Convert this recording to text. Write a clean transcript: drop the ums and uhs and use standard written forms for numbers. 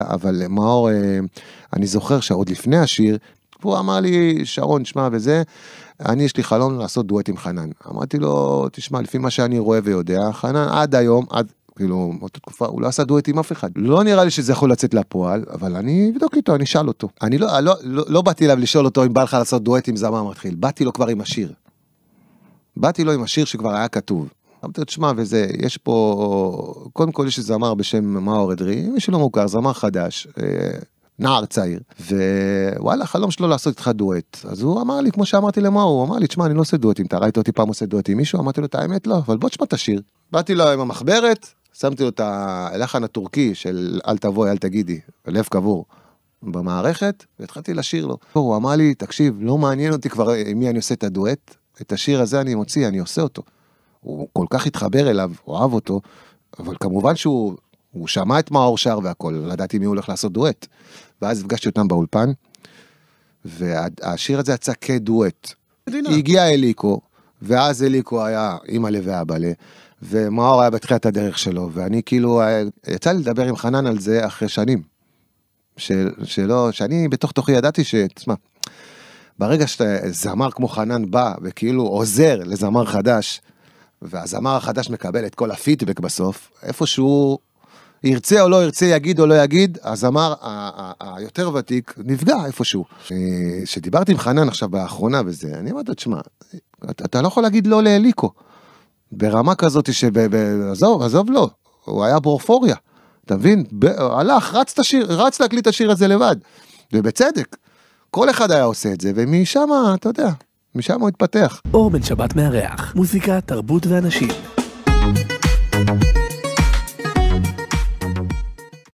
אבל מאור, אני זוכר שעוד לפני השיר, הוא אמר לי, שרון, שמע וזה, יש לי חלום לעשות דואט עם חנן. אמרתי לו, תשמע, לפי מה שאני רואה ויודע, חנן עד היום, כאילו, באותה תקופה, הוא לא עשה דואט עם אף אחד. לא נראה לי שזה יכול לצאת לפועל, אבל אני אבדוק איתו, אני אשאל אותו. אני לא באתי אליו לשאול אותו אם בא לך לעשות דואט עם זמר מתחיל, באתי לו כבר עם השיר. באתי לו עם השיר שכבר היה כתוב. אמרתי לו, תשמע, וזה, יש פה, קודם כל יש זמר בשם מאור אדרי, מי שלא מוכר, זמר חדש, נער צעיר, ווואלה, חלום שלו לעשות איתך דואט. אז הוא אמר לי, כמו שאמרתי למאור, הוא אמר לי, תשמע, אני לא עושה דואטים, אתה ראית אותי פעם עושה דואט עם מישהו? אמרתי לו, את האמת לא, אבל בוא תשמע את השיר. באתי לו עם המחברת, שמתי לו את הלחן הטורקי של אל תבואי, אל תגידי, לב קבור, במערכת, והתחלתי לשיר לו. הוא אמר לי, תקשיב, לא מעניין אותי כבר עם מי אני עושה את הדואט, את השיר הזה אני מוציא, אני עושה אותו. הוא כל כך התחבר אליו, הוא אהב אותו, אבל כמובן שהוא שמע את מאור שר והכל, לדעתי מי הוא הולך לעשות דואט. ואז הפגשתי אותם באולפן, והשיר הזה יצא כדואט. הגיע אליקו, ואז אליקו היה אמא לב ואבא לה, ומאור היה בתחילת הדרך שלו, ואני כאילו, יצא לי לדבר עם חנן על זה אחרי שנים, שאני בתוך תוכי ידעתי תשמע, ברגע שזמר כמו חנן בא, וכאילו עוזר לזמר חדש, והזמר החדש מקבל את כל הפידבק בסוף, איפשהו ירצה או לא ירצה, יגיד או לא יגיד, הזמר היותר ותיק נפגע איפשהו. שדיברתי עם חנן עכשיו באחרונה וזה, אני אמרתי, תשמע, אתה לא יכול להגיד לא לאליקו, ברמה כזאת עזוב לא, הוא היה באופוריה, אתה מבין? הלך, רץ להקליט את השיר הזה לבד, ובצדק, כל אחד היה עושה את זה, ומשם, אתה יודע, משם הוא התפתח. אור בן שבת מארח, מוזיקה, תרבות ואנשים.